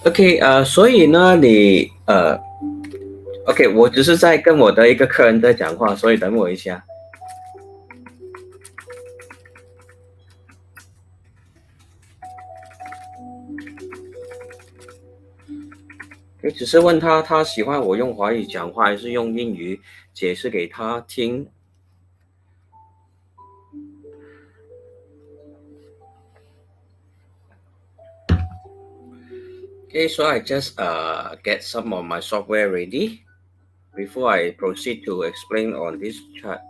OK，所以呢，你OK， 我只是在跟我的一个客人在讲话，所以等我一下。OK， 只是问他，他喜欢我用华语讲话，还是用英语解释给他听？Okay, so I just get some of my software ready before I proceed to explain on this chart.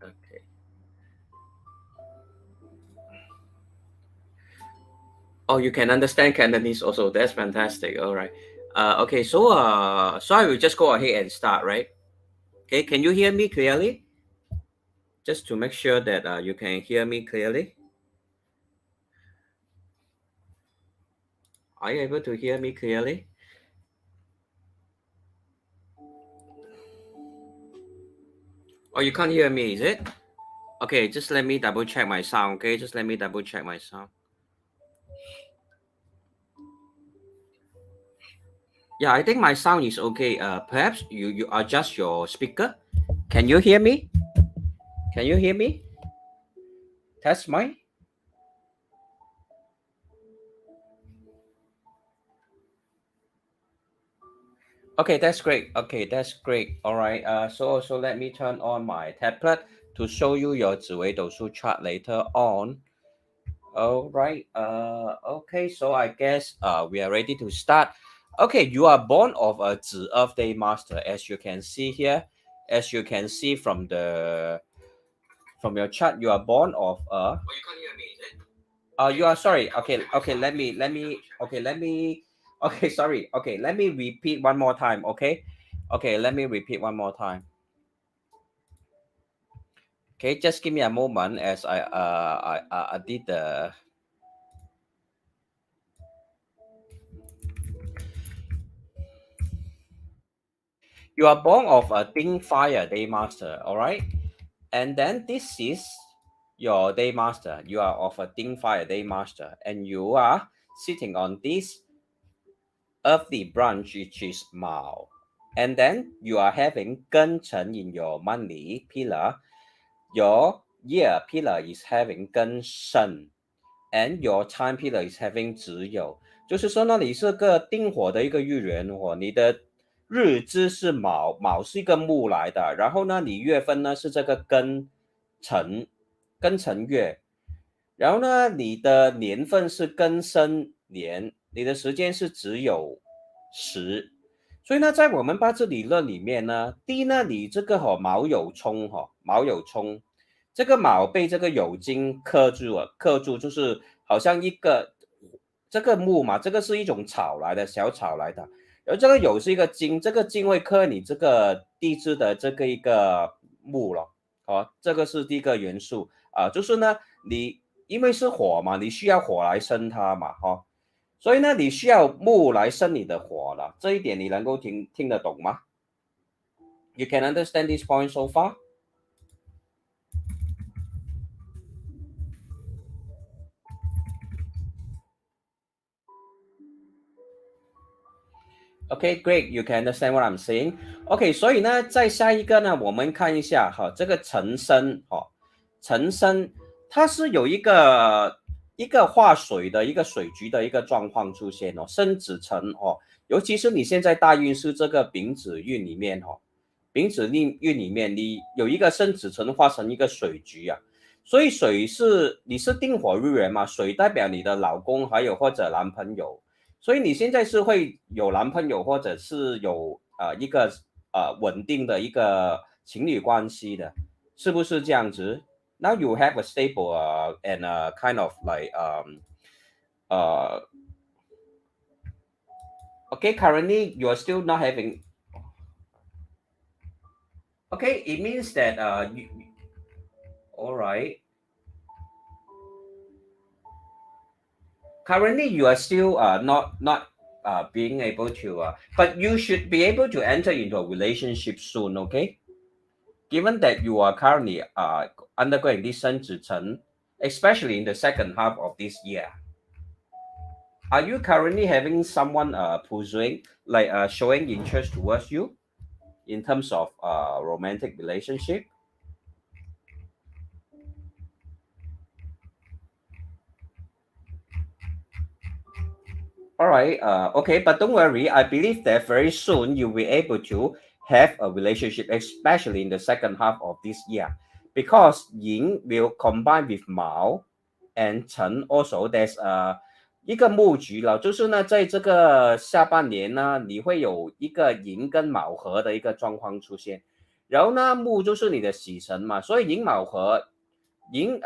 Okay. Oh, you can understand Cantonese also. That's fantastic. All right. Okay, so I will just go ahead and start, right? Okay, can you hear me clearly? Just to make sure that you can hear me clearly. Are you able to hear me clearly? Oh, you can't hear me, is it? Okay, just let me double check my sound. Okay, just let me double check my sound. Yeah, I think my sound is okay. Perhaps you adjust your speaker. Can you hear me? Can you hear me? Test mic. Okay, that's great. Okay, that's great. All right. So let me turn on my tablet to show you your 紫微斗数 chart later on. All right. Okay. So I guess we are ready to start. Okay, you are born of a 子 Earth Daymaster, as you can see here. As you can see from the from your chart, you are born of a. you can't hear me, is it? You are sorry. Okay. Let me. Okay, sorry. Okay, let me repeat one more time. Okay. Let me repeat one more time. Okay, just give me a moment as I did the. You are born of a Ding Fire Daymaster, all right? And then this is your Daymaster. You are of a Ding Fire Daymaster, and you are sitting on this earthly branch, which is Mao. And then you are having Geng Chen in your money pillar. Your year pillar is having Geng Shen, and your time pillar is having 只有。就是说呢，你是个丁火的一个日元火，你的日支是卯，卯是一个木来的，然后呢，你月份呢是这个庚辰月，然后呢，你的年份是庚申年，你的时间是只有10，所以呢，在我们八字理论里面呢，第一呢，你这个卯酉冲卯酉冲，这个卯被这个酉金克住了，克住就是好像一个这个木嘛，这个是一种草来的，小草来的。然后这个酉是一个金，这个金会克你这个地支的这个一个木了，这个是第一个元素啊，就是呢，你因为是火嘛，你需要火来生它嘛，所以呢，你需要木来生你的火了，这一点你能够听得懂吗？ You can understand this point so far? Okay, great. You can understand what I'm saying. Okay, 所以呢，在下一个呢，我们看一下这个辰申辰申它是有一个化水的一个水局的一个状况出现申子辰尤其是你现在大运是这个丙子运里面丙子运里面你有一个申子辰化成一个水局啊，所以水是你是丁火日元嘛，水代表你的老公还有或者男朋友。所以你现在是会有男朋友，或者是有一个稳定的一个情侣关系的，是不是这样子 ？Now you have a stable and kind of like okay, currently you are still not having. Okay, it means that all right. Currently you are still not being able to but you should be able to enter into a relationship soon, okay? Given that you are currently undergoing this 生子辰 especially in the second half of this year, are you currently having someone pursuing like showing interest towards you in terms of romantic relationship? All right, okay, but don't worry. I believe that very soon you'll be able to have a relationship, especially in the second half of this year, because Yin will combine with Mao and Chen. Also, there's 一个木局了，就是呢，在这个下半年呢，你会有一个寅跟卯合的一个状况出现，然后呢，木就是你的喜神嘛，所以寅卯合，寅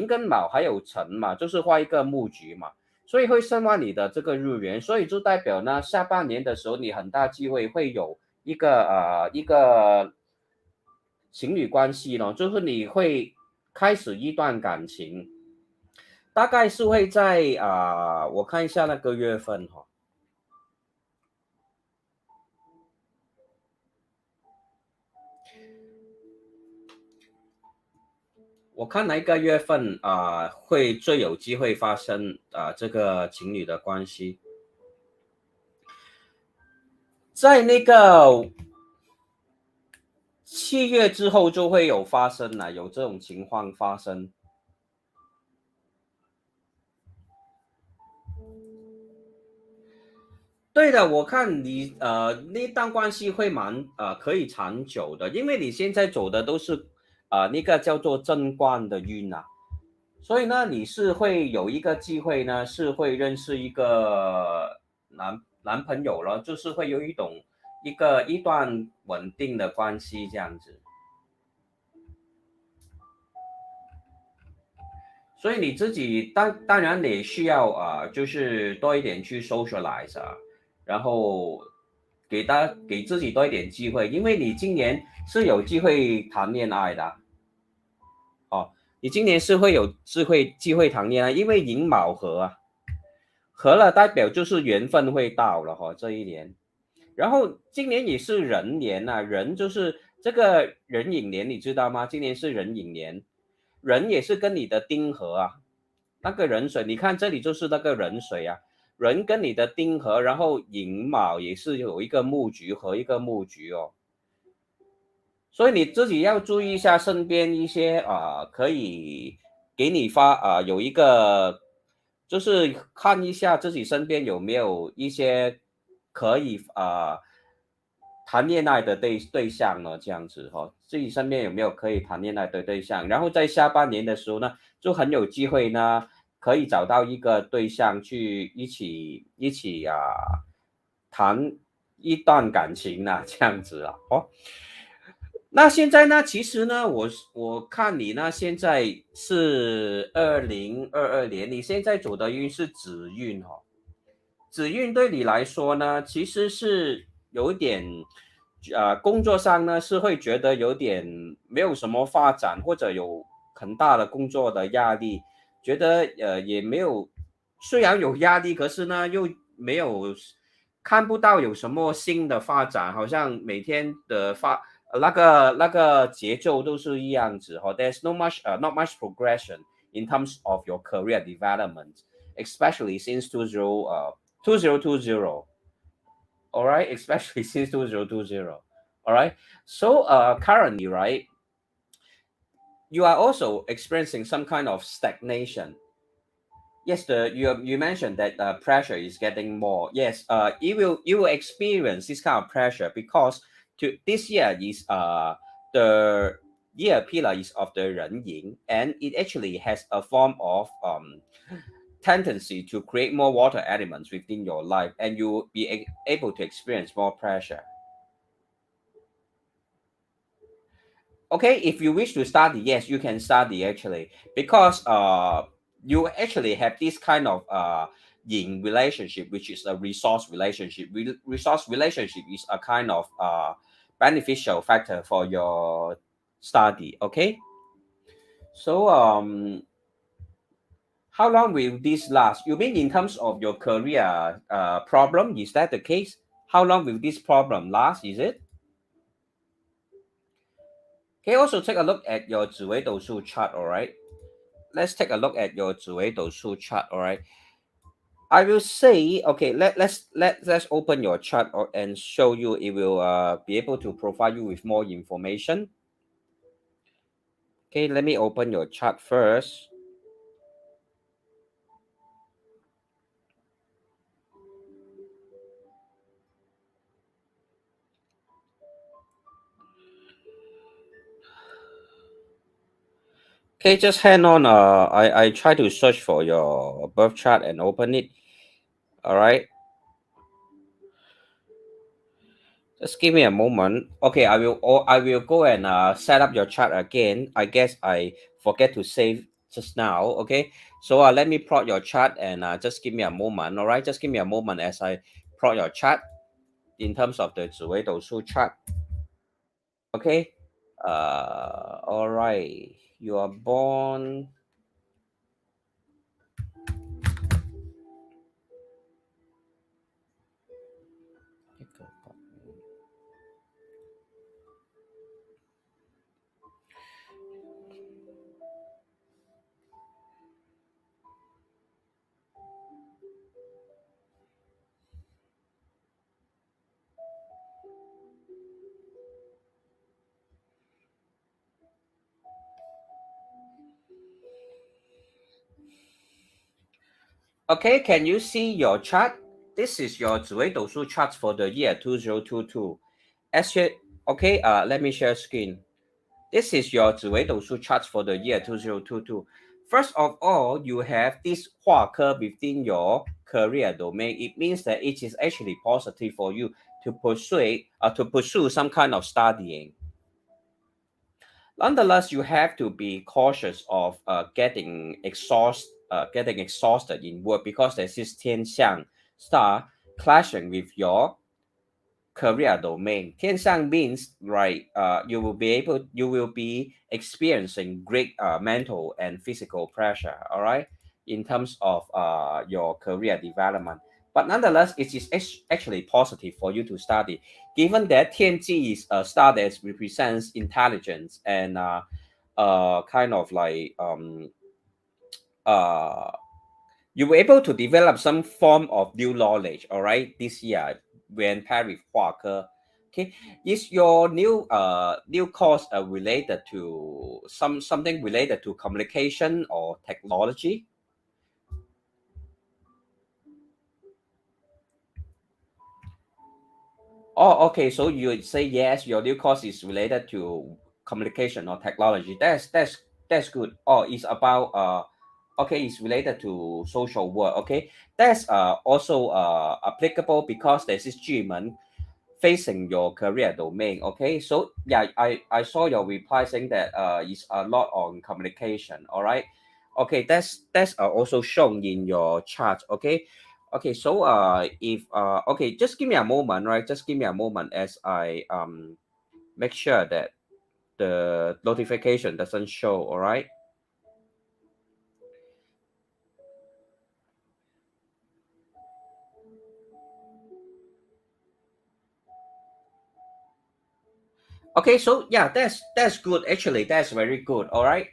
跟卯还有辰嘛，就是画一个木局嘛。所以会深挖你的这个日元，所以就代表呢，下半年的时候你很大机会会有一个情侣关系咯，就是你会开始一段感情，大概是会在我看一下那个月份我看哪一个月份会最有机会发生这个情侣的关系，在那个7月之后就会有发生了，有这种情况发生。对的，我看你那段关系会蛮可以长久的，因为你现在走的都是那个叫做正官的运啊，所以呢你是会有一个机会呢，是会认识一个男朋友了，就是会有一段稳定的关系这样子。所以你自己当然你需要就是多一点去 socialize 然后给自己多一点机会，因为你今年是有机会谈恋爱的哦，你今年是会有机会谈恋爱，因为寅卯合合了代表就是缘分会到了这一年。然后今年也是壬年壬就是这个壬寅年，你知道吗？今年是壬寅年，壬也是跟你的丁合那个壬水，你看这里就是那个壬水壬跟你的丁合，然后寅卯也是有一个木局和一个木局所以你自己要注意一下身边一些可以给你有一个，就是看一下自己身边有没有一些可以谈恋爱的对象呢，这样子自己身边有没有可以谈恋爱的对象，然后在下半年的时候呢，就很有机会呢，可以找到一个对象去一起谈一段感情这样子那现在呢，其实呢，我看你呢，现在是2022年，你现在走的运是子运子运对你来说呢，其实是有一点，工作上呢是会觉得有点没有什么发展，或者有很大的工作的压力，觉得也没有，虽然有压力，可是呢又没有看不到有什么新的发展，好像每天的那个节奏都是一样子There's not much progression in terms of your career development, especially since 2020. All right, especially since 2020. All right. So currently, right, you are also experiencing some kind of stagnation. Yes, you mentioned that pressure is getting more. Yes, you will experience this kind of pressure because this year is the year pillar is of the Ren Yin, and it actually has a form of tendency to create more water elements within your life, and you will be able to experience more pressure. Okay, if you wish to study, yes, you can study actually, because you actually have this kind of yin relationship, which is a resource relationship. Resource relationship is a kind of beneficial factor for your study. Okay, so how long will this last? You mean in terms of your career problem? Is that the case? How long will this problem last? Is it? Okay, also take a look at your 紫微斗数 chart. All right. Let's take a look at your 紫微斗数 chart. All right. I will say, okay, let's open your chart and show you. It will be able to provide you with more information. Okay, let me open your chart first. Okay, just hang on. I try to search for your birth chart and open it. All right. Just give me a moment. Okay, I will go and set up your chart again. I guess I forget to save just now. Okay, so let me plot your chart and just give me a moment. All right, just give me a moment as I plot your chart in terms of the 紫微斗数 chart. Okay. All right. You are born. Okay, can you see your chart? This is your 紫微斗数 chart for the year 2022. Okay, let me share screen. This is your 紫微斗数 chart for the year 2022. First of all, you have this 化科 within your career domain. It means that it is actually positive for you to pursue some kind of studying. Nonetheless, you have to be cautious of getting exhausted in work because there's this 天象 star clashing with your career domain. 天象 means right, you will be experiencing great mental and physical pressure. All right, in terms of your career development. But nonetheless, it is actually positive for you to study, given that 天机 is a star that represents intelligence and kind of like you were able to develop some form of new knowledge, all right, this year when paired with Huake. Okay, is your new course related to something related to communication or technology? Oh, okay. So you would say yes, your new course is related to communication or technology. That's good. Oh, it's about okay, it's related to social work. Okay, that's also applicable because there's this German facing your career domain. Okay, so yeah, I saw your reply saying that it's a lot on communication. All right. Okay, that's also shown in your chart. Okay. Okay, so if okay, just give me a moment, right? Just give me a moment as I make sure that the notification doesn't show. All right. Okay, so yeah, that's good. Actually, that's very good. All right.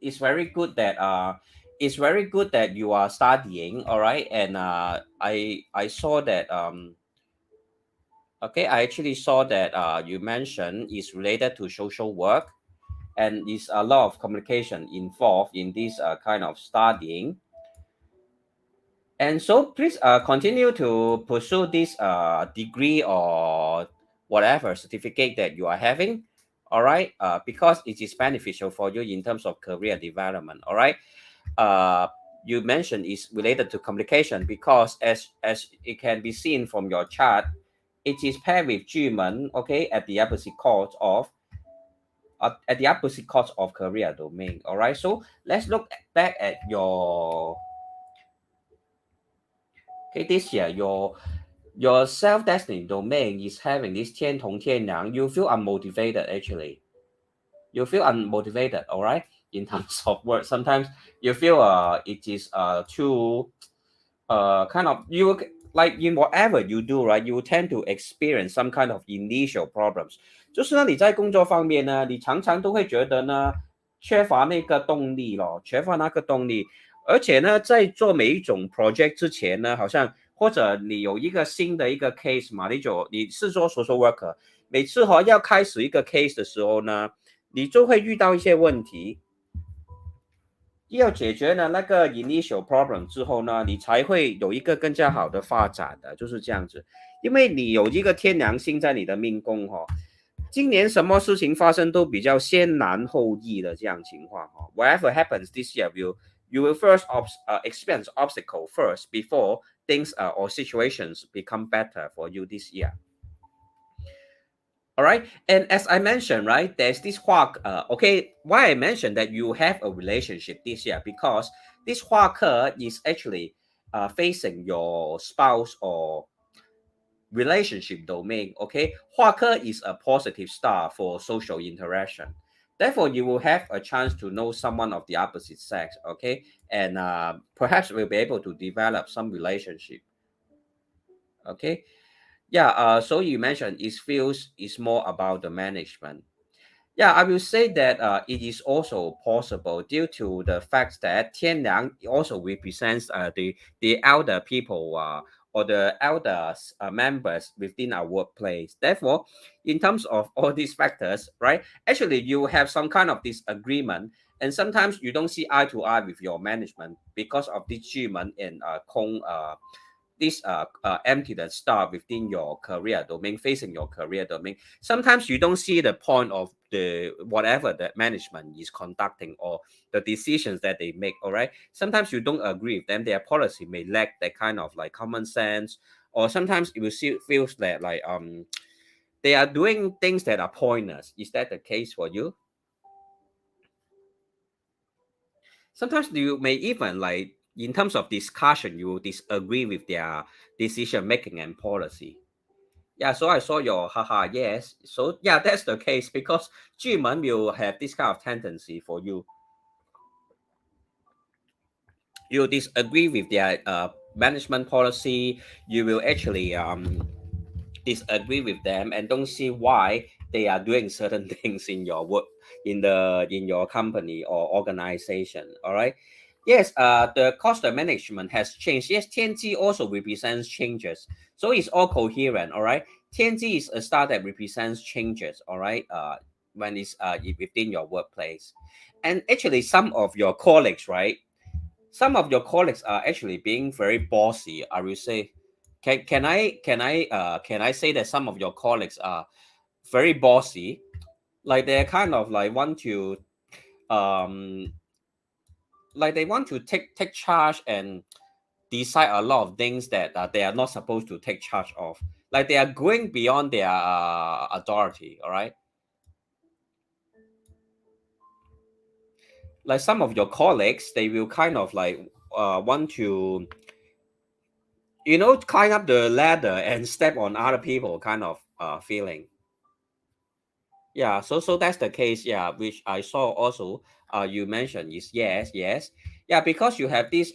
It's very good that you are studying. All right, and I saw that okay, I actually saw that you mentioned is related to social work and is a lot of communication involved in this kind of studying. And so please continue to pursue this degree or whatever certificate that you are having. All right. Because it is beneficial for you in terms of career development. All right. Uh, you mentioned is related to communication because as it can be seen from your chart, it is paired with German, okay, at the opposite course of career domain. All right. So let's look back at your okay this year your self destiny domain is having this 天同天梁. You feel unmotivated actually. You feel unmotivated. All right. In terms of work, sometimes you feel it is too kind of you like in whatever you do, right? You tend to experience some kind of initial problems. 就是呢，你在工作方面呢，你常常都会觉得呢，缺乏那个动力咯，缺乏那个动力。而且呢，在做每一种 project 之前呢，好像或者你有一个新的一个 case 嘛，你是做 social worker，每次要开始一个 case 的时候呢，你就会遇到一些问题。要解决了那个 initial problem 之后呢，你才会有一个更加好的发展的，就是这样子。因为你有一个天梁星在你的命宫哈、哦，今年什么事情发生都比较先难后易的这样情况哈、哦。Whatever happens this year, you will first experience obstacle first before things or situations become better for you this year. All right. And as I mentioned, right, there's this Hua. Okay, why I mentioned that you have a relationship this year because this Hua is actually facing your spouse or relationship domain. Okay, Hua is a positive star for social interaction. Therefore, you will have a chance to know someone of the opposite sex. Okay, and perhaps we'll be able to develop some relationship. Okay, yeah. So you mentioned it feels is more about the management. Yeah, I will say that it is also possible due to the fact that Tianliang also represents the elder people or the elders members within our workplace. Therefore, in terms of all these factors, right, actually you have some kind of disagreement and sometimes you don't see eye to eye with your management because of this Jiman and Kong this emptiness star within your career domain, facing your career domain. Sometimes you don't see the point of the whatever that management is conducting or the decisions that they make. All right. Sometimes you don't agree with them. Their policy may lack that kind of like common sense, or sometimes it will feels that like they are doing things that are pointless. Is that the case for you? Sometimes you may even like in terms of discussion, you will disagree with their decision making and policy. Yeah, so I saw your haha, yes. So yeah, that's the case because 巨门 will have this kind of tendency for you. You disagree with their management policy, you will actually disagree with them and don't see why they are doing certain things in your work, in your company or organization. All right. Yes, the cost of management has changed. Yes, TNG also represents changes, so it's all coherent. All right, TNG is a star that represents changes. All right, when it's within your workplace, and actually some of your colleagues, right? Some of your colleagues are actually being very bossy. I will say, can I say that some of your colleagues are very bossy? Like they're kind of um like they want to take charge and decide a lot of things that they are not supposed to take charge of. Like they are going beyond their authority. All right. Like some of your colleagues, they will kind of like want to climb up the ladder and step on other people kind of feeling. Yeah, so that's the case, yeah, which I saw also you mentioned is yes, yes. Yeah, because you have this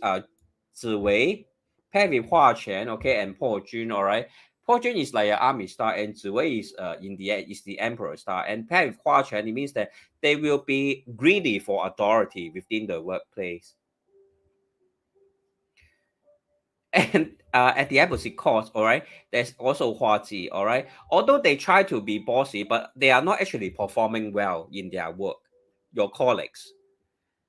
紫薇 paired with Hua Quan, okay, and Po Jun, all right. Po Jun is like an army star and 紫薇 is in the end is the emperor star, and paired with Hua Quan, it means that they will be greedy for authority within the workplace. And at the opposite cost, all right, there's also Huaji, all right. Although they try to be bossy, but they are not actually performing well in their work. Your colleagues,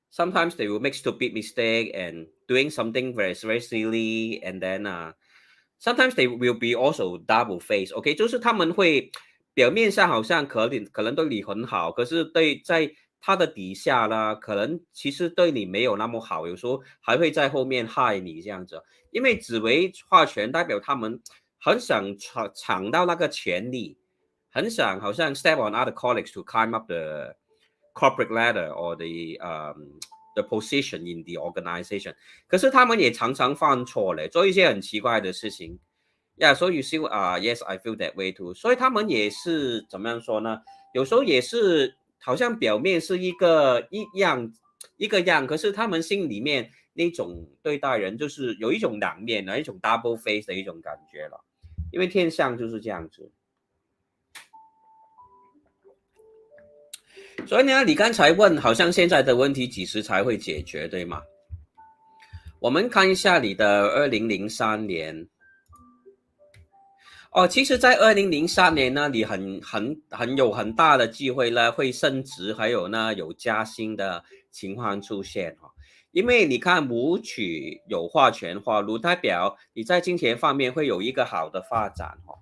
sometimes they will make stupid mistake and doing something very very silly, and then sometimes they will be also double face. OK，就是他们会表面上好像可能对你很好，可是在他的底下呢，可能其实对你没有那么好，有时候还会在后面害你这样子。因为紫薇化权代表他们很想抢到那个权利，很想好像 step on other colleagues to climb up the corporate ladder or the position in the organization。可是他们也常常犯错嘞，做一些很奇怪的事情。Yeah, so you see, yes, I feel that way too. 所以他们也是怎么样说呢？有时候也是好像表面是一个样，可是他们心里面那种对待人就是有一种两面的一种 double face 的一种感觉了。因为天象就是这样子。所以呢，你刚才问，好像现在的问题几时才会解决，对吗？我们看一下你的2003年。哦，其实，在2003年呢，你很有很大的机会呢，会升职，还有呢有加薪的情况出现哈。因为你看武曲有化权化禄，代表你在金钱方面会有一个好的发展哈。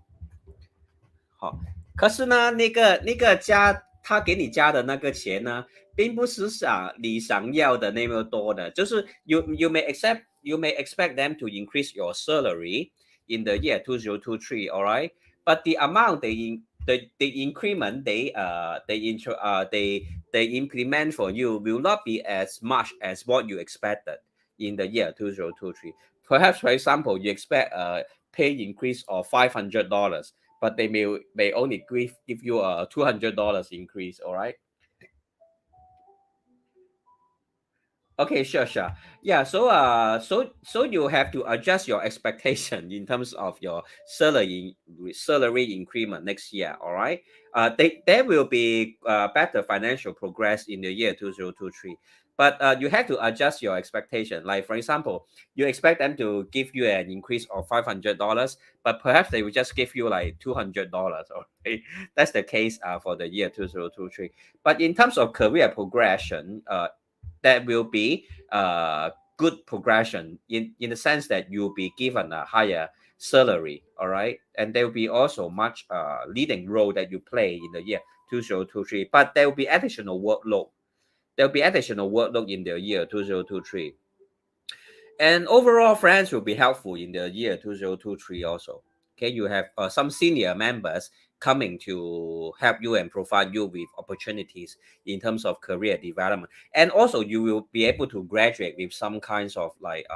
好，可是呢，那个加他给你加的那个钱呢，并不是你想要的那么多的，就是 you may expect them to increase your salary in the year 2023, all right? But the amount the increment they implement for you will not be as much as what you expected in the year 2023. Perhaps, for example, you expect a pay increase of $500, but they may only give you a $200 increase, all right? Okay, sure. Yeah, so you have to adjust your expectation in terms of your salary increment next year. All right. There will be better financial progress in the year 2023, but you have to adjust your expectation. Like for example, you expect them to give you an increase of $500, but perhaps they will just give you like $200. Okay, that's the case for the year 2023. But in terms of career progression, that will be good progression in the sense that you'll be given a higher salary, all right? And there will be also much leading role that you play in the year 2023, but there will be additional workload. There will be additional workload in the year 2023. And overall, friends will be helpful in the year 2023 also. Okay, you have some senior members coming to help you and provide you with opportunities in terms of career development, and also you will be able to graduate with some kinds of like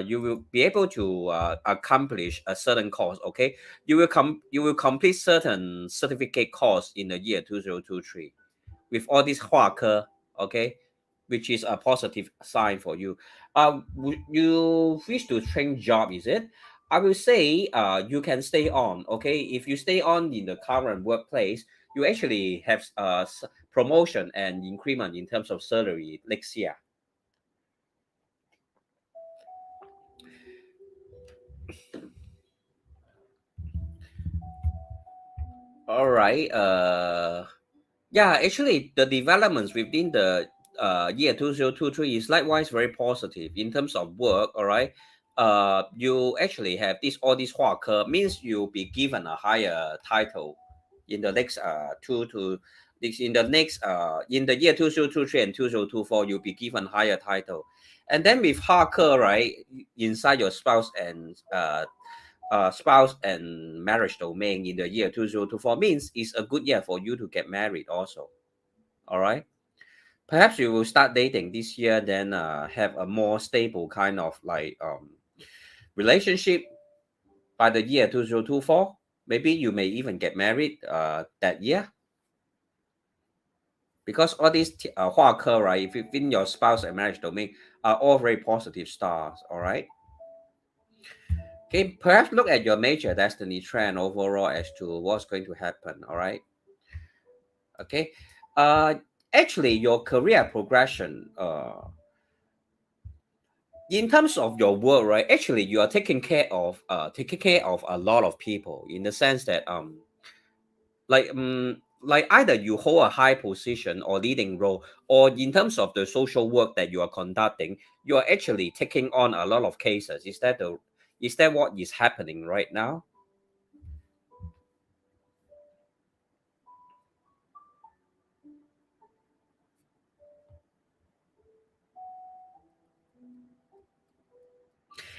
you will be able to accomplish a certain course. Okay, you will complete certain certificate course in the year 2023 with all this 画科, okay, which is a positive sign for you. You wish to change job, is it? I will say you can stay on. Okay, if you stay on in the current workplace, you actually have promotion and increment in terms of salary next year. All right. Yeah, actually, the developments within the year 2023 is likewise very positive in terms of work. All right. You actually have this all this 画科 means you'll be given a higher title in the next in the year 2023 and 2024 you'll be given higher title, and then with 画科, right, inside your spouse and marriage domain in the year 2024 means it's a good year for you to get married also. All right. Perhaps you will start dating this year, then have a more stable kind of like relationship by the year 2024. Maybe you may even get married that year. Because all these 画科, right, if within your spouse and marriage domain are all very positive stars. All right. Okay, perhaps look at your major destiny trend overall as to what's going to happen. All right. Okay. Actually, your career progression, in terms of your work, right? Actually, you are taking care of a lot of people in the sense that like either you hold a high position or leading role, or in terms of the social work that you are conducting, you are actually taking on a lot of cases. Is that what is happening right now?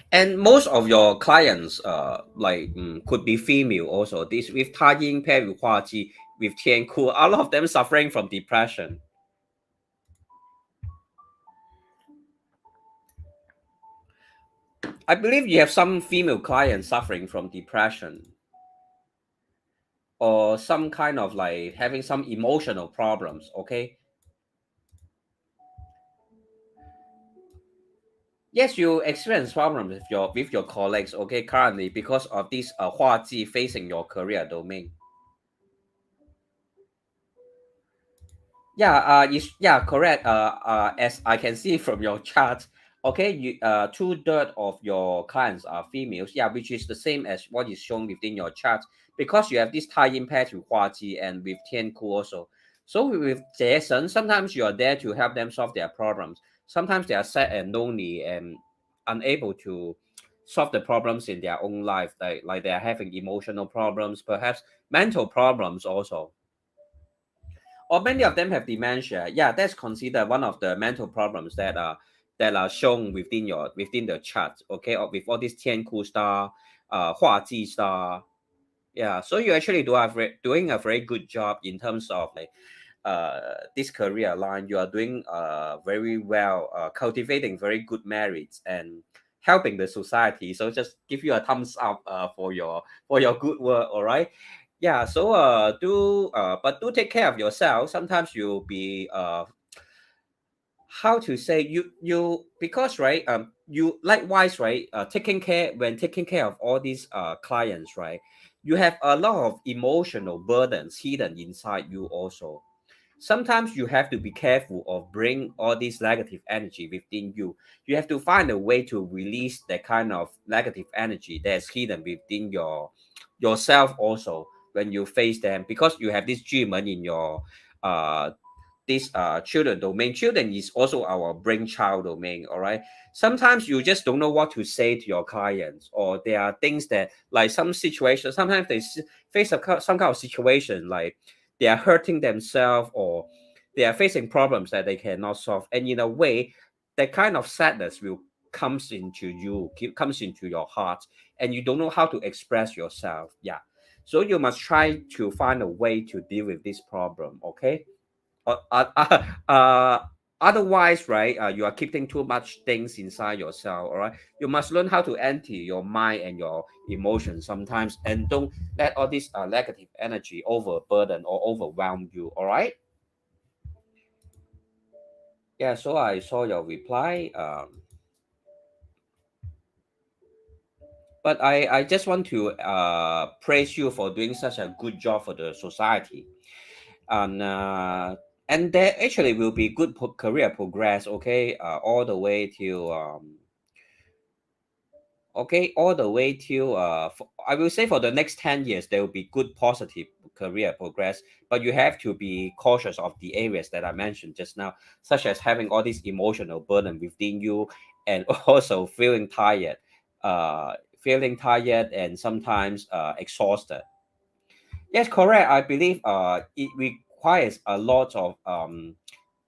And most of your clients, could be female also. This with 他音 paired with 画技 with 天库, a lot of them suffering from depression. I believe you have some female clients suffering from depression or some kind of like having some emotional problems. Okay. Yes, you experience problems with your colleagues. Okay, currently because of this 画技 facing your career domain. Yeah, correct. As I can see from your chart, okay, you 2/3 of your clients are females. Yeah, which is the same as what is shown within your chart because you have this high impact with 画技 and with 天库 also. So with Jason, sometimes you are there to help them solve their problems. Sometimes they are sad and lonely and unable to solve the problems in their own life, like they are having emotional problems, perhaps mental problems also, or many of them have dementia. Yeah, that's considered one of the mental problems that are shown within the chart. Okay, or with all these 天库 star, 画技 star. Yeah, so you actually doing a very good job in terms of like this career line. You are doing very well, cultivating very good merits and helping the society. So just give you a thumbs up for your good work. All right. Yeah, so but do take care of yourself. Sometimes you'll be how to say, you because right, you likewise, right, taking care of all these clients, right, you have a lot of emotional burdens hidden inside you also. Sometimes you have to be careful of bring all this negative energy within you. You have to find a way to release that kind of negative energy that's hidden within yourself also when you face them, because you have this demon in your uh this children domain. Children is also our brainchild domain. All right, sometimes you just don't know what to say to your clients, or there are things that like some situations, sometimes they face some kind of situation like they are hurting themselves, or they are facing problems that they cannot solve, and in a way that kind of sadness will comes into you, comes into your heart, and you don't know how to express yourself. Yeah, so you must try to find a way to deal with this problem. Okay. uh, uh, uh, uh, Otherwise, right, you are keeping too much things inside yourself. All right, you must learn how to empty your mind and your emotions sometimes, and don't let all this negative energy overburden or overwhelm you. All right. Yeah, so I saw your reply. But I just want to praise you for doing such a good job for the society. And there actually will be good career progress, okay, all the way to all the way to I will say for the next 10 years there will be good positive career progress, but you have to be cautious of the areas that I mentioned just now, such as having all this emotional burden within you, and also feeling tired and sometimes exhausted. Yes, correct. I believe it requires a lot of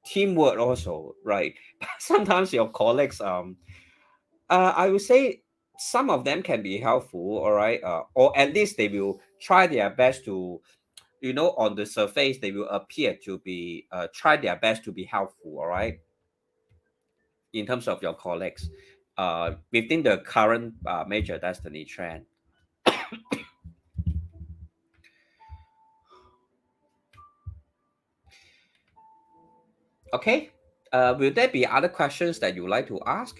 teamwork also, right? Sometimes your colleagues I would say some of them can be helpful, all right, or at least they will try their best to, on the surface they will appear to be try their best to be helpful, all right, in terms of your colleagues within the current major destiny trend. Okay. Will there be other questions that you would like to ask?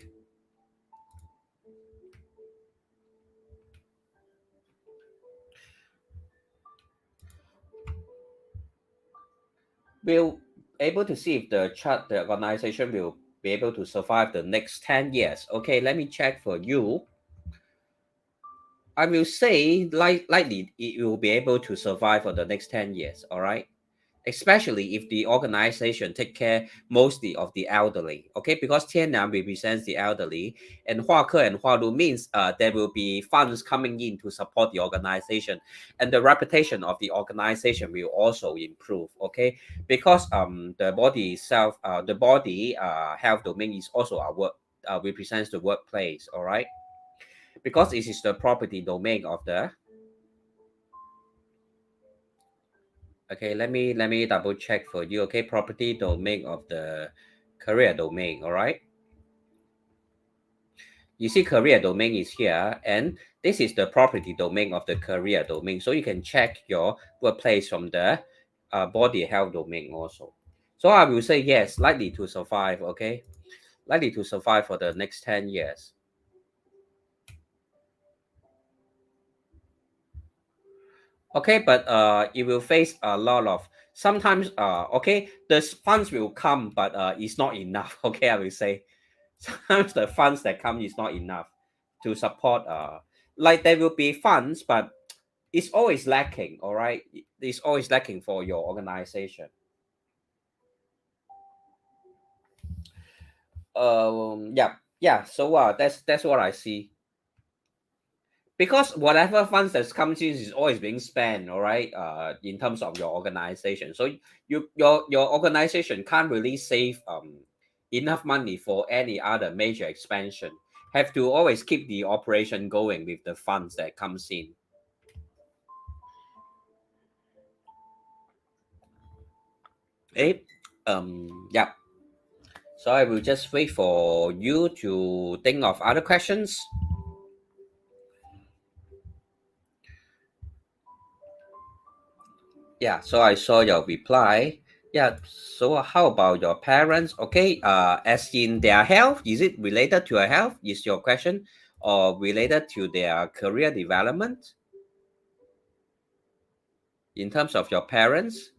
We'll able to see if the organization will be able to survive the next 10 years. Okay, let me check for you. I will say likely it will be able to survive for the next 10 years, all right? Especially if the organization take care mostly of the elderly, okay? Because Tiannan represents the elderly, and Huake and Hualu means there will be funds coming in to support the organization, and the reputation of the organization will also improve, okay? Because the body health domain is also our work, represents the workplace, all right? Because it is the property domain of the. Okay, let me double check for you. Okay, property domain of the career domain. All right. You see, career domain is here, and this is the property domain of the career domain. So you can check your workplace from the body health domain also. So I will say yes, likely to survive. Okay, likely to survive for the next 10 years. Okay, but it will face a lot of sometimes okay, the funds will come, but it's not enough. Okay, I will say sometimes the funds that come is not enough to support like there will be funds, but it's always lacking, all right? It's always lacking for your organization. Yeah, yeah, so that's what I see. Because whatever funds that comes in is always being spent, all right, in terms of your organization. So your organization can't really save enough money for any other major expansion. Have to always keep the operation going with the funds that comes in. Okay. Yeah. So I will just wait for you to think of other questions. Yeah, so I saw your reply. Yeah, so how about your parents? Okay, as in their health, is it related to your health? Is your question, or related to their career development? In terms of your parents,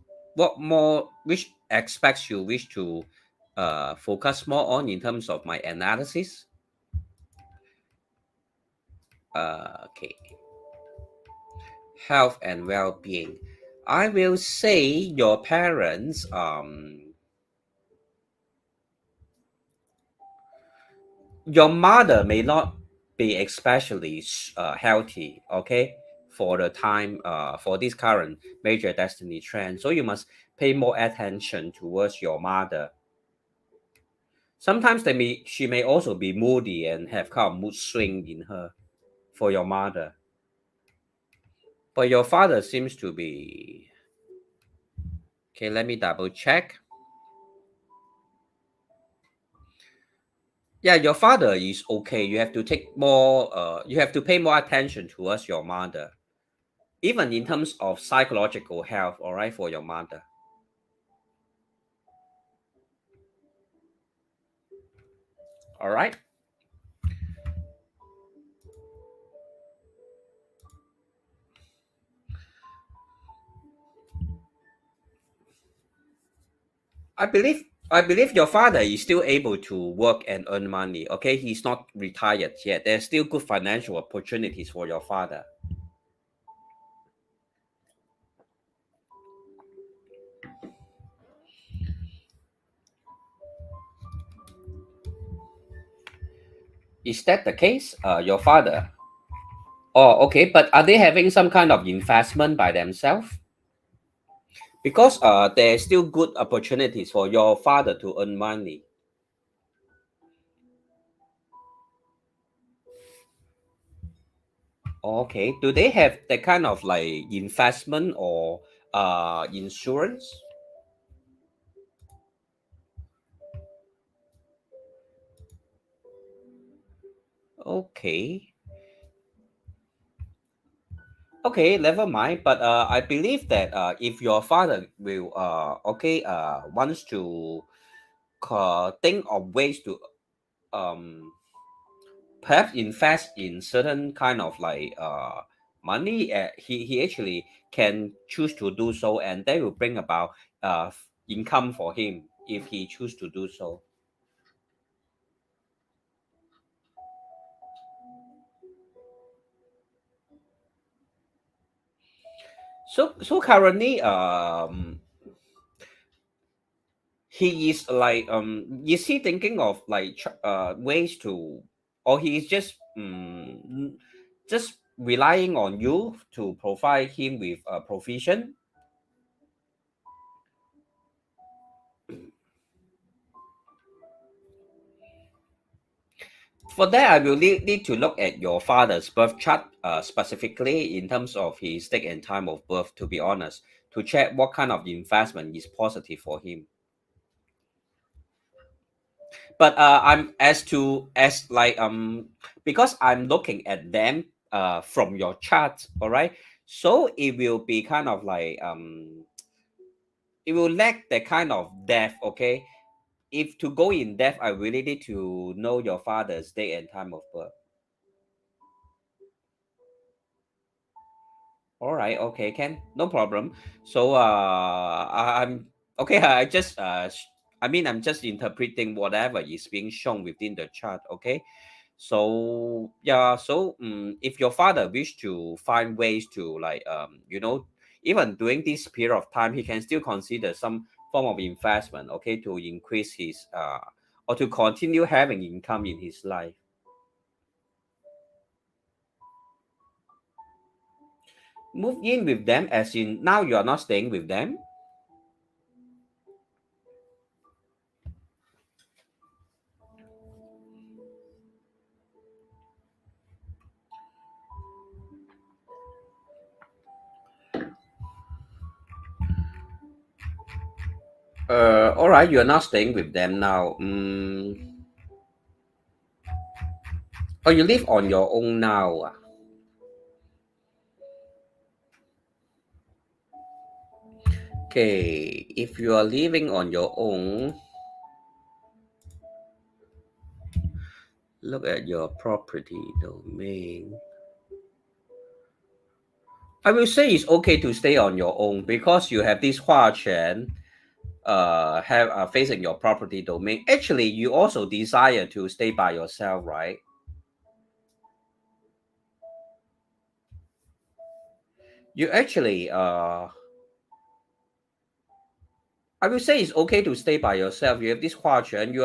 which aspects you wish to focus more on in terms of my analysis? Okay, health and well-being. I will say your parents your mother may not be especially healthy, okay, for the time for this current major destiny trend, so you must pay more attention towards your mother. Sometimes she may also be moody and have kind of mood swing in her for your mother. But your father seems to be... Okay, let me double check. Yeah, your father is okay. You have to take more, you have to pay more attention towards your mother, even in terms of psychological health, all right, for your mother. All right. I believe your father is still able to work and earn money. Okay, he's not retired yet. There's still good financial opportunities for your father. Is that the case? Your father? Oh, okay. But are they having some kind of investment by themselves? Because there's still good opportunities for your father to earn money. Okay. Do they have that kind of like investment or insurance? Okay. Okay, never mind. But I believe that if your father will wants to think of ways to um perhaps invest in certain kind of like money, he actually can choose to do so, and they will bring about income for him if he choose to do so. So currently he is like is he thinking of like ways to, or he is just relying on you to provide him with a provision? For that, I will need to look at your father's birth chart specifically in terms of his date and time of birth, to be honest, to check what kind of investment is positive for him. But I'm as like because I'm looking at them from your chart, all right? So it will be kind of like it will lack the kind of depth, okay? If to go in depth, I really need to know your father's date and time of birth. All right, okay, Ken, no problem. So I'm okay. I mean, I'm just interpreting whatever is being shown within the chart. Okay, so yeah, so if your father wish to find ways to like even during this period of time, he can still consider some form of investment. Okay, to increase his or to continue having income in his life. Move in with them, as in now you are not staying with them. All right, you're not staying with them now. Oh, you live on your own now. Okay, if you are living on your own, look at your property domain. I will say it's okay to stay on your own because you have this Hua Quan have facing your property domain. Actually, you also desire to stay by yourself, right? You actually I will say it's okay to stay by yourself. You have this Hua Quan. You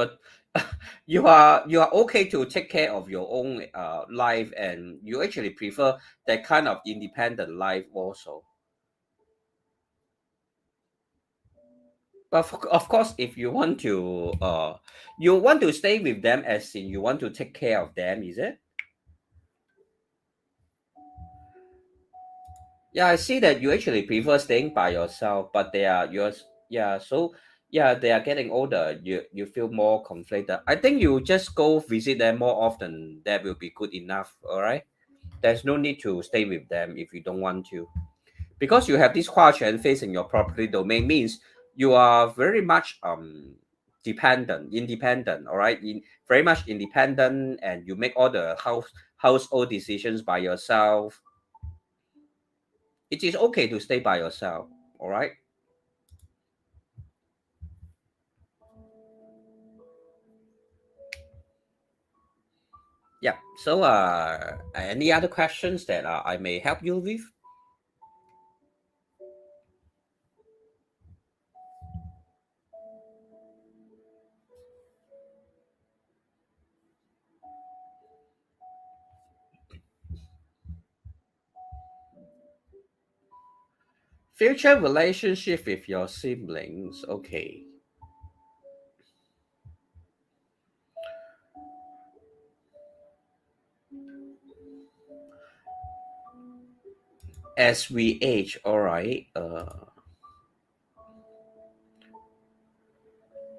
are you are okay to take care of your own life, and you actually prefer that kind of independent life also. But of course, if you want to stay with them, as in you want to take care of them, is it? Yeah, I see that you actually prefer staying by yourself, but they are yours. Yeah, so yeah, they are getting older. You feel more conflicted. I think you just go visit them more often. That will be good enough. All right. There's no need to stay with them if you don't want to, because you have this Huaquan facing your property domain means you are very much independent. All right, very much independent, and you make all the household decisions by yourself. It is okay to stay by yourself. All right. Yeah. So any other questions that I may help you with? Future relationship with your siblings. Okay. As we age, all right.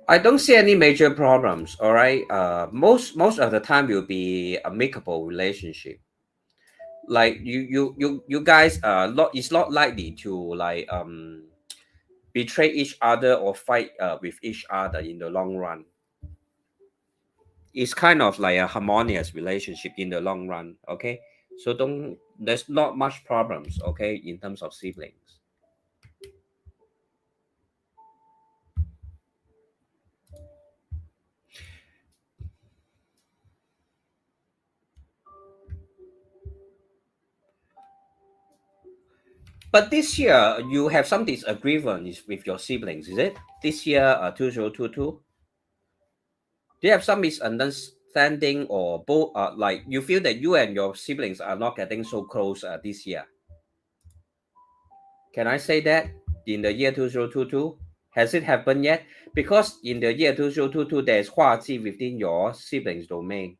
I don't see any major problems. All right. Most of the time will be amicable relationship. Like you guys not, it's not likely to like betray each other or fight with each other in the long run. It's kind of like a harmonious relationship in the long run. Okay. So don't, there's not much problems. Okay, in terms of siblings. But this year you have some disagreements with your siblings, is it? This year, 2022. Do you have some misunderstanding or both? Like you feel that you and your siblings are not getting so close this year? Can I say that in the year 2022? Has it happened yet? Because in the year 2022, there's Huaji within your siblings' domain.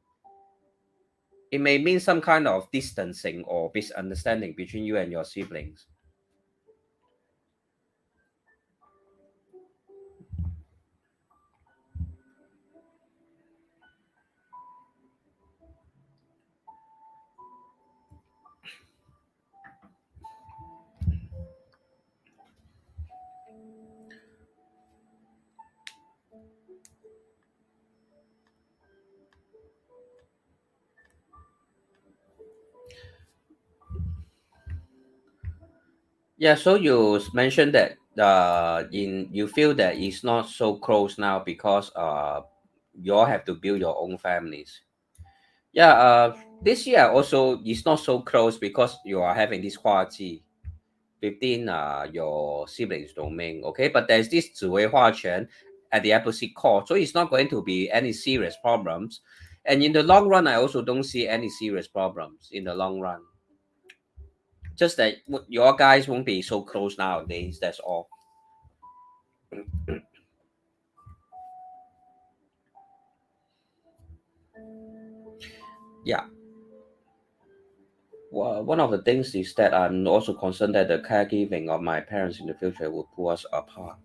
It may mean some kind of distancing or misunderstanding between you and your siblings. Yeah, so you mentioned that in you feel that it's not so close now because you all have to build your own families. Yeah, this year also is not so close because you are having this Huaji within your siblings domain. Okay, but there's this 紫微化权 at the opposite core, so it's not going to be any serious problems. And in the long run, I also don't see any serious problems in the long run. Just that your guys won't be so close nowadays. That's all. Yeah. Well, one of the things is that I'm also concerned that the caregiving of my parents in the future will pull us apart.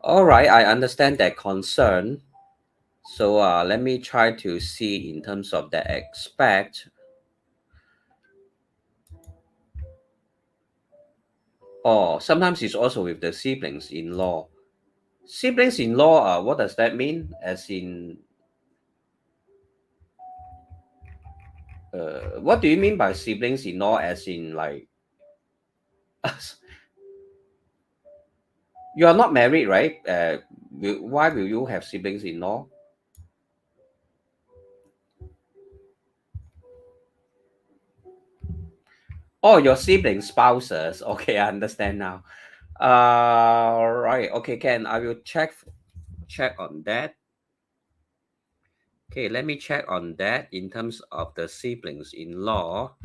All right, I understand that concern. So let me try to see in terms of the aspect. Or sometimes it's also with the siblings-in-law. Siblings-in-law, what does that mean? As in, what do you mean by siblings-in-law? As in, like, you are not married, right? Why will you have siblings-in-law? Oh, your siblings, spouses. Okay, I understand now. Right. Okay, Ken, I will check on that. Okay, let me check on that in terms of the siblings-in-law.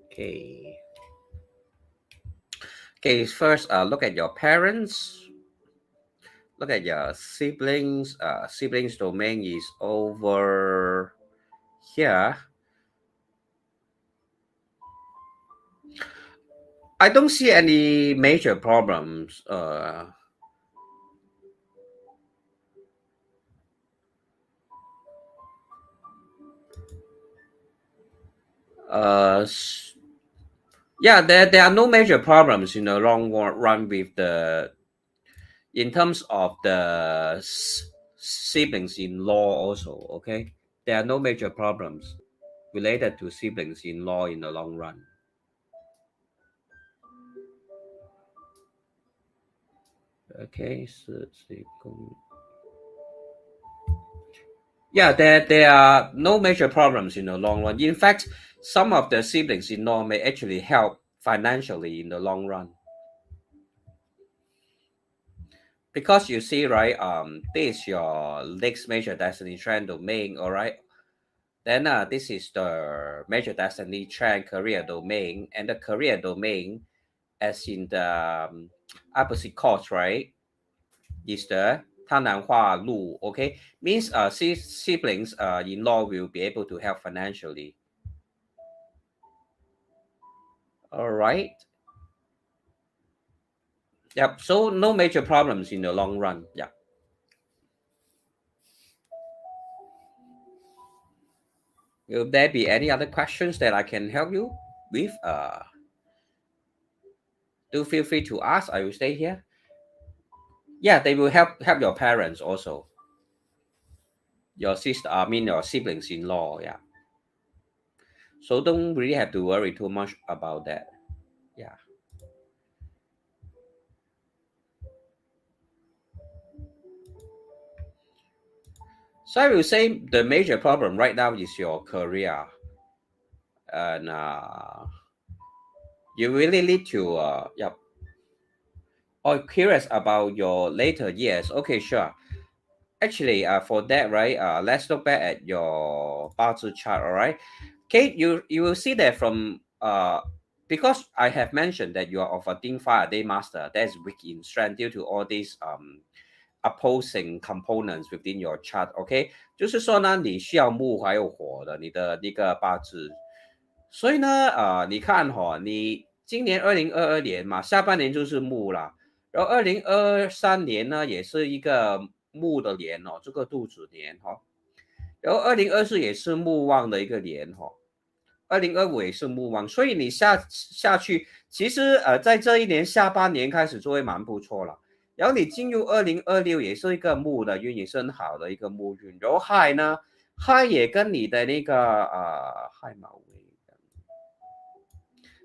Okay. Okay, first, look at your parents. Look at your siblings. Siblings domain is over here. I don't see any major problems. Yeah, there are no major problems in the long run with in terms of the siblings in law also. Okay, there are no major problems related to siblings in law in the long run. Okay, yeah, there are no major problems in the long run. In fact, some of the siblings in law may actually help financially in the long run. Because you see, right, this is your next major destiny trend domain, all right? Then this is the major destiny trend career domain, and the career domain, as in the opposite course, right, is the 贪婪化路, okay? Means siblings in law will be able to help financially. All right. Yep. So no major problems in the long run. Yeah. Will there be any other questions that I can help you with? Do feel free to ask. I will stay here. Yeah, they will help your parents also. Your sister, I mean your siblings-in-law. Yeah. So don't really have to worry too much about that. Yeah. So I will say the major problem right now is your career, and you really need to yeah. Oh, curious about your later years. Okay, sure. Actually, for that, right, let's look back at your BaZi chart, all right? Okay, you will see that from, because I have mentioned that you are of a Daymaster, that's weak in strength due to all these opposing components within your chart, OK？ 就是说呢，你需要木还有火的，你的那个八字。所以呢，你看哈、你今年2022年嘛，下半年就是木啦，然后2023年呢也是一个木的年哦，这个肚子年哈、然后2024也是木旺的一个年哈、2025也是木旺，所以你下去，其实在这一年下半年开始就会蛮不错了。然后你进入2026也是一个木的运，也是很好的一个木运。然后亥呢，亥也跟你的那个亥卯未。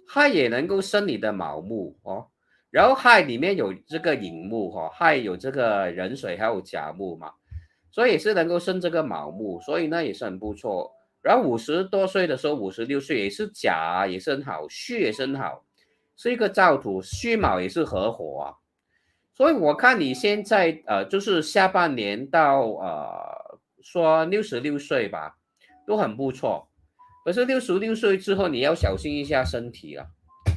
亥也能够生你的卯木哦，然后亥里面有这个寅木哈、亥有这个壬水还有甲木嘛，所以也是能够生这个卯木，所以呢也是很不错。然后50多岁的时候，56岁也是甲，也是很好，戌也是很好，是一个燥土，戌卯也是合火啊。所以我看你现在就是下半年到说66岁吧，都很不错。可是66岁之后，你要小心一下身体了，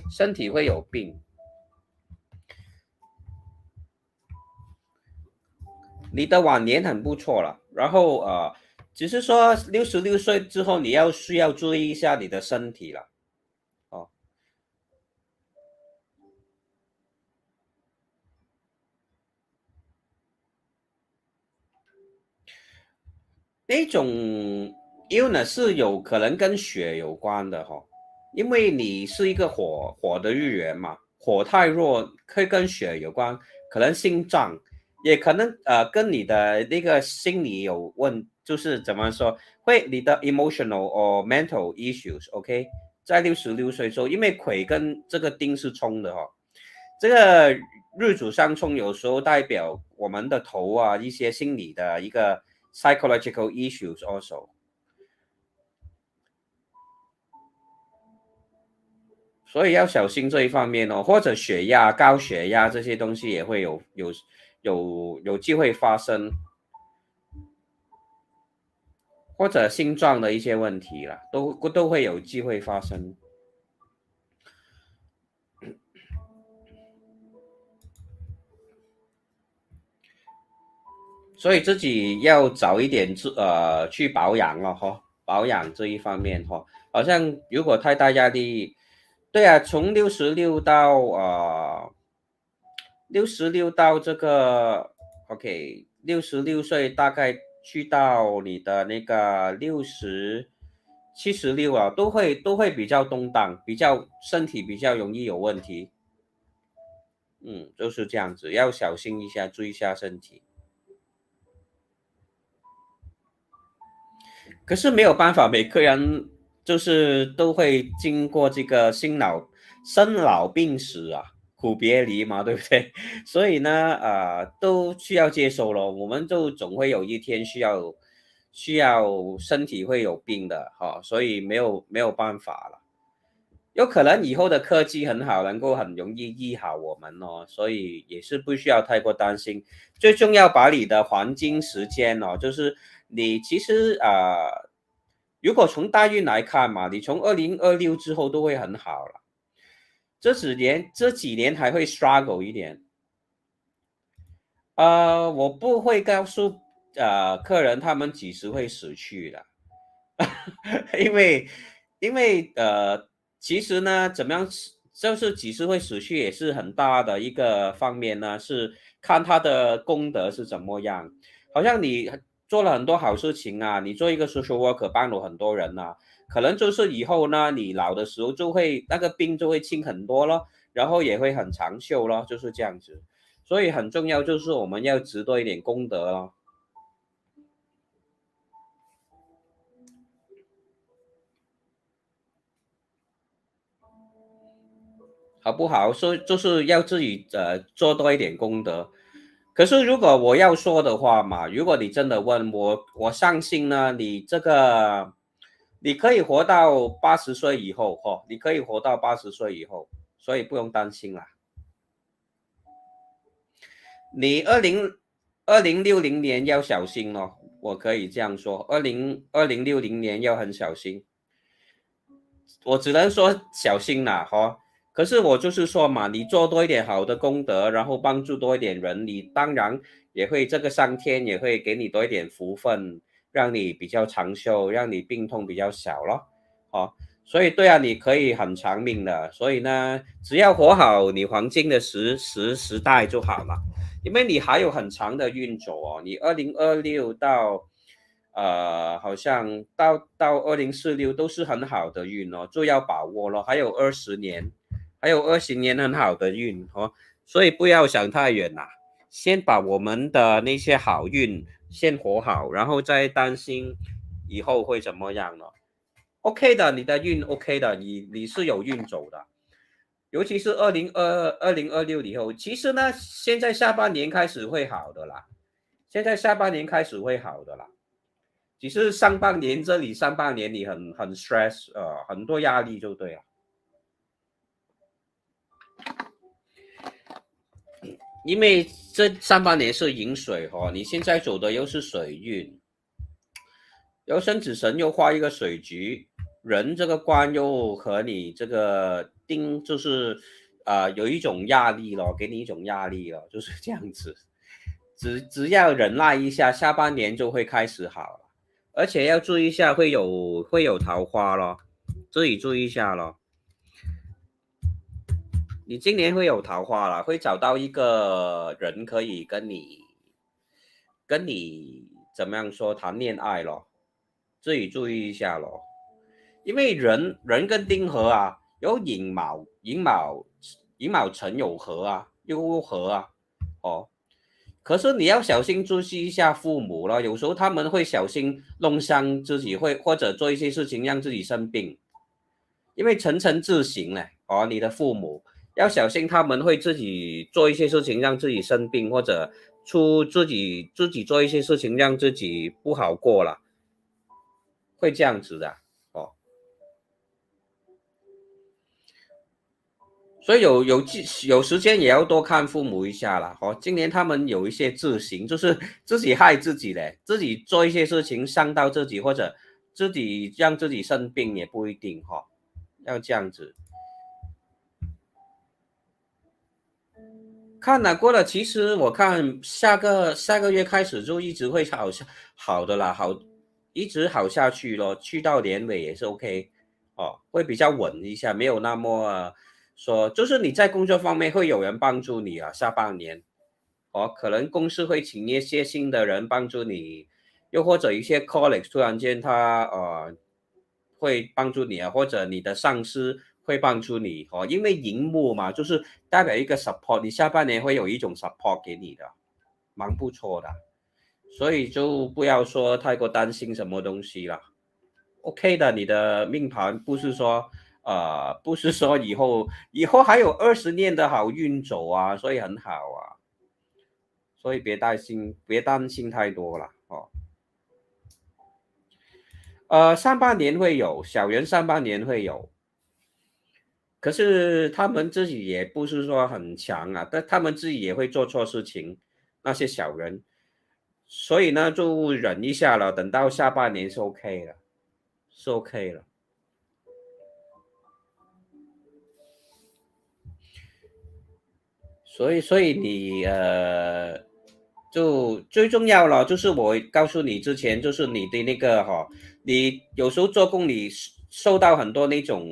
身体会有病。你的晚年很不错了，然后只是说66岁之后，你需要注意一下你的身体了。哦，那种 illness 是有可能跟血有关的哈、因为你是一个火的日元嘛，火太弱会跟血有关，可能心脏，也可能跟你的那个心理有就是怎么说，会你的 emotional or mental issues，OK？、在66岁之后，因为癸跟这个丁是冲的哈、这个日主相冲有时候代表我们的头啊一些心理的一个 psychological issues also。所以要小心这一方面哦，或者血压、高血压这些东西也会有机会发生，或者心脏的一些问题啦，都会有机会发生。所以自己要早一点去保养了哈，保养这一方面哈，好像如果太大压力，对啊，从66到这个 OK，66岁大概去到你的那个76啊，都会比较动荡，身体比较容易有问题。就是这样子，要小心一下，注意一下身体。可是没有办法，每个人就是都会经过这个生老病死啊，苦别离嘛，对不对？所以呢，都需要接受咯。我们就总会有一天需要身体会有病的哈、所以没有办法了。有可能以后的科技很好，能够很容易医好我们哦，所以也是不需要太过担心。最重要把你的黄金时间哦，就是你其实如果从大运来看嘛，你从2026之后都会很好了。这几年还会 struggle 一点。我不会告诉客人他们几时会死去的。因为其实呢，怎么样，就是几时会死去，也是很大的一个方面呢，是看他的功德是怎么样。好像你做了很多好事情啊，你做一个 social worker 帮了很多人啊，可能就是以后呢，你老的时候就会那个病就会轻很多咯，然后也会很长寿咯，就是这样子。所以很重要就是我们要积多一点功德咯。好不好？所以就是要自己做多一点功德。可是如果我要说的话嘛，如果你真的问我，我相信呢，你这个你可以活到80岁以后哦，你可以活到80岁以后，所以不用担心啦。你2060年要小心哦，我可以这样说，2060年要很小心。我只能说小心啦，哈。可是我就是说嘛，你做多一点好的功德，然后帮助多一点人，你当然也会这个上天也会给你多一点福分，让你比较长寿，让你病痛比较小咯。哦，所以对啊，你可以很长命的。所以呢，只要活好你黄金的时代就好了，因为你还有很长的运走哦，你2026到。好像到2046都是很好的运哦，就要把握了。还有20年很好的运哦，所以不要想太远啦，先把我们的那些好运先活好，然后再担心以后会怎么样了。OK 的，你的运 OK 的，你是有运走的，尤其是2026以后，其实呢，现在下半年开始会好的啦，现在下半年开始会好的啦。只是上半年你很 stress，很多压力就对了。因为这上半年是寅水哦，你现在走的又是水运，然后申子神又画一个水局，人这个官又和你这个丁就是有一种压力咯，给你一种压力咯，就是这样子。只要忍耐一下，下半年就会开始好了，而且要注意一下会有桃花咯，自己注意一下咯。你今年会有桃花了，会找到一个人可以跟你怎么样说谈恋爱咯，自己注意一下咯。因为人跟丁合啊，有寅卯辰有合啊，又合啊，哦。可是你要小心注意一下父母了，有时候他们会小心弄伤自己，或者做一些事情让自己生病。因为层层自省呢，哦，你的父母要小心，他们会自己做一些事情让自己生病，或者自己做一些事情让自己不好过了，会这样子的哦。所以有时间也要多看父母一下啦。哦，今年他们有一些自省，就是自己害自己嘞，自己做一些事情伤到自己，或者自己让自己生病也不一定哈、要这样子。看了过了，其实我看下个月开始就一直会好的啦，一直好下去咯，去到年尾也是 OK 会比较稳一下，没有那么说，就是你在工作方面会有人帮助你啊，下半年可能公司会请一些新的人帮助你，又或者一些 colleagues 突然间他会帮助你啊，或者你的上司会帮助你因为荧幕嘛，就是代表一个 support， 你下半年会有一种 support 给你的，蛮不错的，所以就不要说太过担心什么东西了。OK 的，你的命盘不是说以后还有20年的好运走啊，所以很好啊，所以别担心太多了上半年会有小人，上半年会有，可是他们自己也不是说很强啊，但他们自己也会做错事情，那些小人，所以呢就忍一下了，等到下半年是 OK 了，是 OK 了。所以你就最重要了，就是我告诉你之前，就是你的那个你有时候做工你受到很多那种，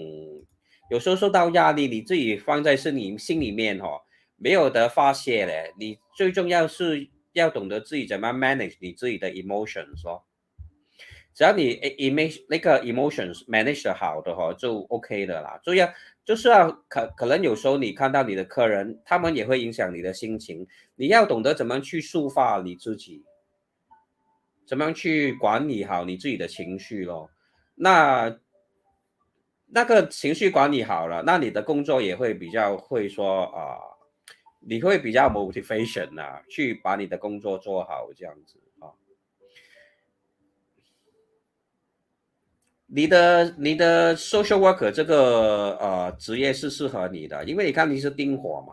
有时候受到压力，你自己放在心里面没有得发泄嘞。你最重要是要懂得自己怎么 manage 你自己的 emotions 只要你那个 emotions manage 的好的就 OK 的啦。就是要可能有时候你看到你的客人，他们也会影响你的心情，你要懂得怎么去抒发你自己，怎么样去管理好你自己的情绪咯。那个情绪管理好了，那你的工作也会比较会说你会比较 motivation 去把你的工作做好这样子你的 social worker 这个职业是适合你的，因为你看你是丁火嘛，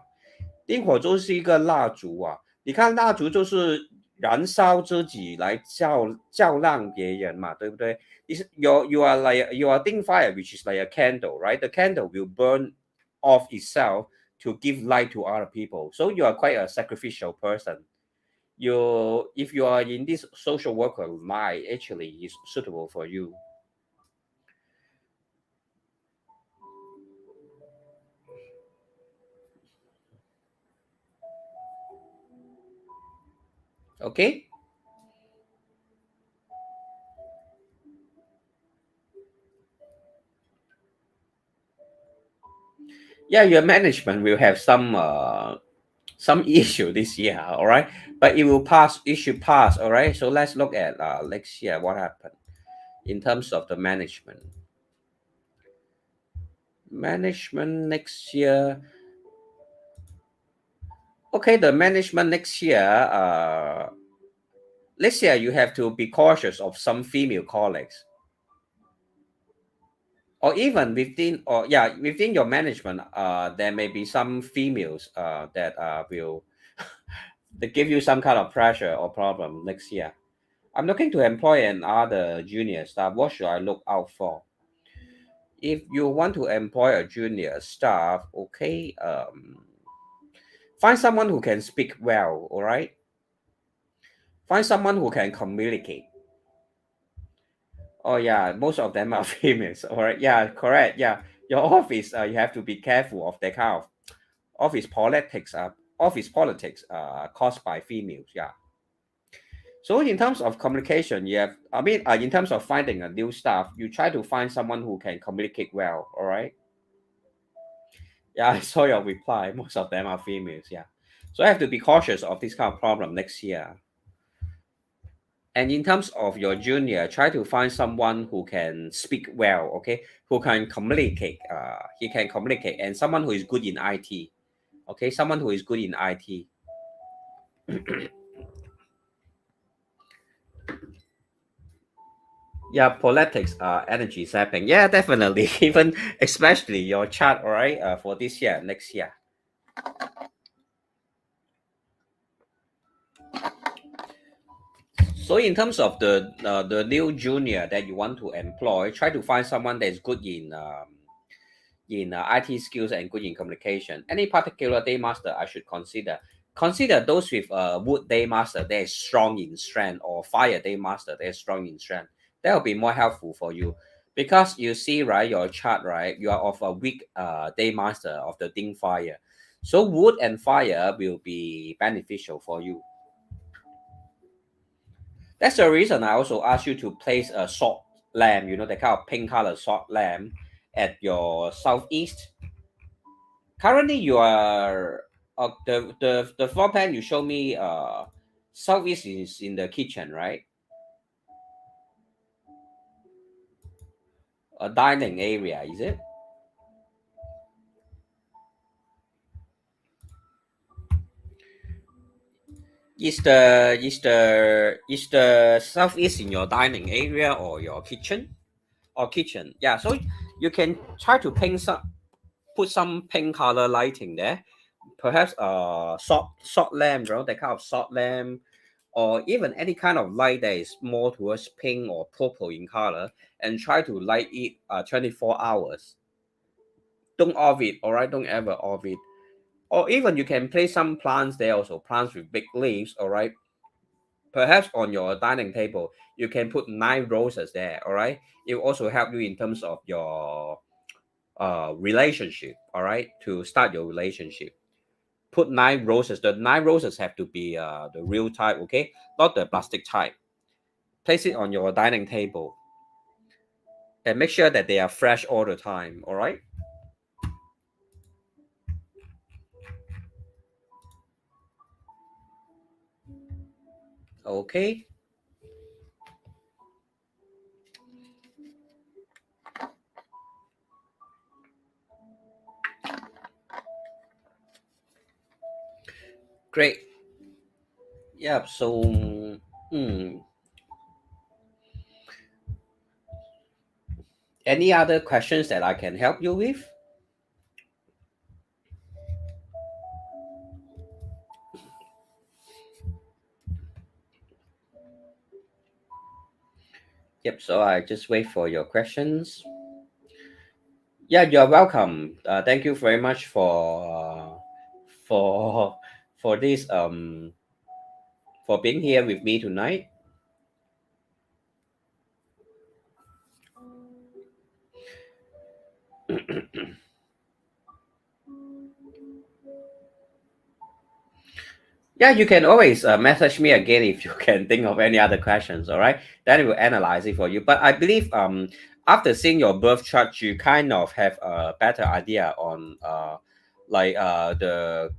丁火就是一个蜡烛啊，你看蜡烛就是燃烧自己来照亮别人嘛，对不对？You are Ding fire, which is like a candle, right? The candle will burn off itself to give light to other people. So you are quite a sacrificial person. If you are in this social worker line, actually is suitable for you. Okay? Yeah, your management will have some issue this year, all right, but it should pass, all right. So let's look at next year what happened in terms of the management next year. Okay, the management next year, this year you have to be cautious of some female colleagues, or even within your management, there may be some females that will they give you some kind of pressure or problem next year. I'm looking to employ another junior staff. What should I look out for? If you want to employ a junior staff, okay, find someone who can speak well, all right? Find someone who can communicate. Oh yeah, most of them are females, all right? Yeah, correct. Yeah, your office, you have to be careful of that kind of office politics. Caused by females. Yeah. So in terms of communication, in terms of finding a new staff, you try to find someone who can communicate well. All right. Yeah, I saw your reply. Most of them are females. Yeah. So I have to be cautious of this kind of problem next year. And in terms of your junior, try to find someone who can speak well, okay, who can communicate. He can communicate, and someone who is good in IT. Okay, someone who is good in IT. Yeah, politics, energy sapping. Yeah, definitely. Even especially your chart, all right, for this year, next year. So in terms of the new junior that you want to employ, try to find someone that is good in IT skills and good in communication. Any particular Daymaster I should consider? Consider those with wood Daymaster that is strong in strength, or fire Daymaster that is strong in strength. That will be more helpful for you. Because you see, right, your chart, right, you are of a weak Daymaster of the Ding fire. So wood and fire will be beneficial for you. That's the reason I also asked you to place a salt lamp, you know, the kind of pink color salt lamp at your southeast. Currently, you are the floor plan you show me. Southeast is in the kitchen, right? A dining area, is it? Is the southeast in your dining area or your kitchen? Or kitchen? Yeah. So you can try to put some pink color lighting there. Perhaps a salt lamp, you know, that kind of salt lamp, or even any kind of light that is more towards pink or purple in color, and try to light it 24 hours. Don't off it, all right? Don't ever off it. Or even you can place some plants there also, plants with big leaves, all right? Perhaps on your dining table, you can put 9 roses there, all right? It will also help you in terms of your relationship, all right? To start your relationship. Put 9 roses. The 9 roses have to be the real type, okay? Not the plastic type. Place it on your dining table and make sure that they are fresh all the time, all right? Okay. Great. Yeah, so any other questions that I can help you with? Yep, so I just wait for your questions. Yeah, you're welcome. Thank you very much for for this for being here with me tonight. Yeah, you can always message me again if you can think of any other questions. All right, then we'll analyze it for you. But I believe after seeing your birth chart, you kind of have a better idea on the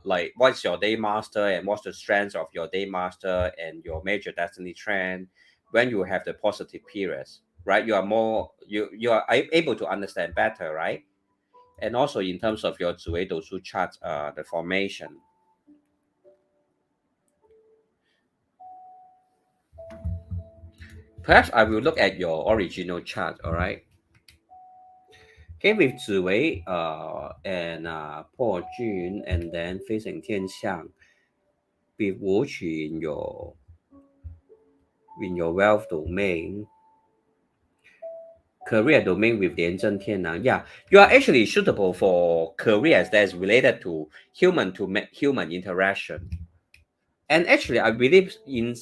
like what's your day master and what's the strengths of your day master and your major destiny trend when you have the positive periods, right? You are more you are able to understand better, right? And also in terms of your 紫微斗数 chart, the formation. Perhaps I will look at your original chart, all right? Okay, with 紫微 and 破军 and then facing 天象 with 武曲in your wealth domain, career domain with 廉政天狼. Yeah, you are actually suitable for careers that is related to human human interaction. And actually, I believe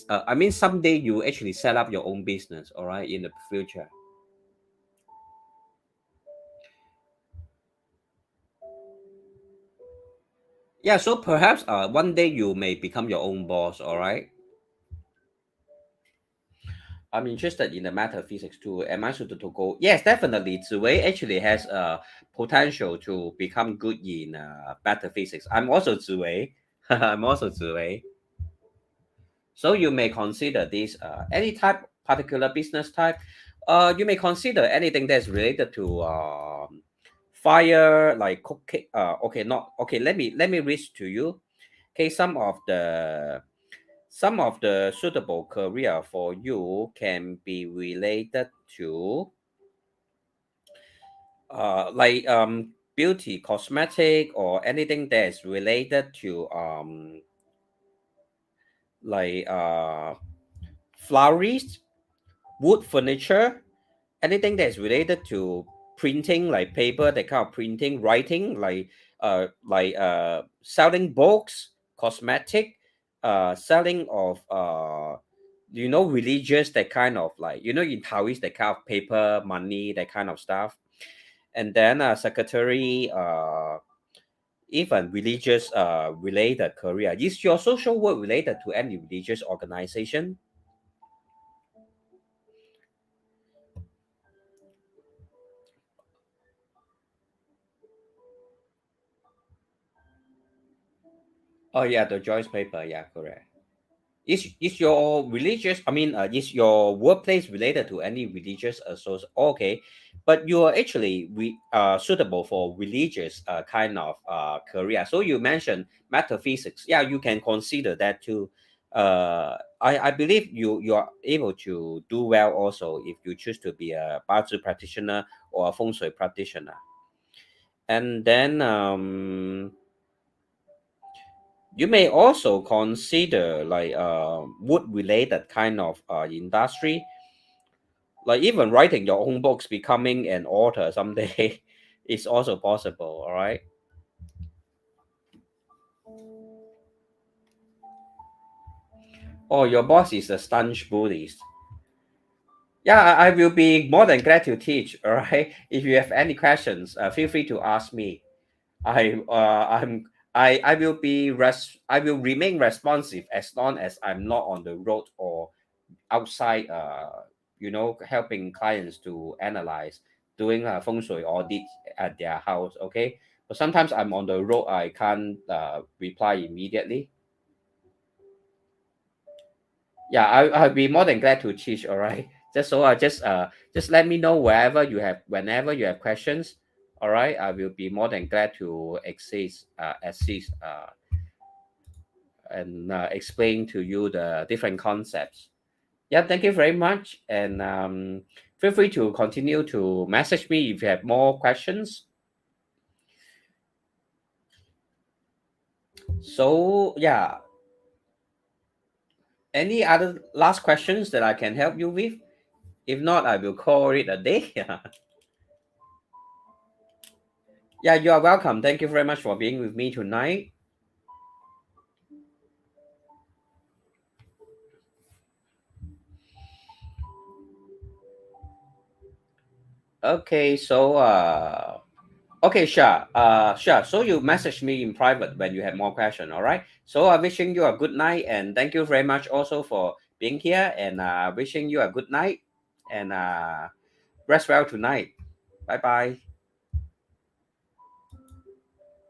I mean, someday you actually set up your own business, all right, in the future. Yeah, so perhaps one day you may become your own boss, all right? I'm interested in the metaphysics too. Am I suited to go? Yes, definitely. Ziwei actually has potential to become good in metaphysics. I'm also Ziwei. I'm also Ziwei. So you may consider this any type, particular business type. You may consider anything that's related to fire, like cooking. Okay, not okay. Let me read to you. Okay, some of the suitable career for you can be related to like beauty, cosmetic, or anything that is related to like florist, wood furniture, anything that is related to printing, like paper, that kind of printing, writing, like selling books, cosmetic, selling of you know, religious, that kind of like, you know, in Taoist, that kind of paper money, that kind of stuff. And then secretary, even religious related career. Is your social work related to any religious organization? Oh yeah, the Joyce paper. Yeah, correct. Is your religious? I mean, is your workplace related to any religious association? Okay, but you are actually suitable for religious kind of career. So you mentioned metaphysics. Yeah, you can consider that too. I believe you are able to do well also if you choose to be a BaZi practitioner or a feng shui practitioner. And then you may also consider like wood related kind of industry, like even writing your own books, becoming an author someday is also possible. All right. Oh, your boss is a staunch Buddhist. Yeah, I will be more than glad to teach. All right. If you have any questions, feel free to ask me. I will I will remain responsive as long as I'm not on the road or outside, you know, helping clients to analyze, doing a feng shui audit at their house. Okay, but sometimes I'm on the road, I can't reply immediately. Yeah, I'll be more than glad to teach. All right, just so just let me know whenever you have questions. All right, I will be more than glad to assist and explain to you the different concepts. Yeah, thank you very much. And feel free to continue to message me if you have more questions. So, yeah, any other last questions that I can help you with? If not, I will call it a day. Yeah, you are welcome. Thank you very much for being with me tonight. Okay, so okay, sure. Sure. So you message me in private when you have more question. All right. So I'm wishing you a good night and thank you very much also for being here and wishing you a good night and rest well tonight. Bye bye.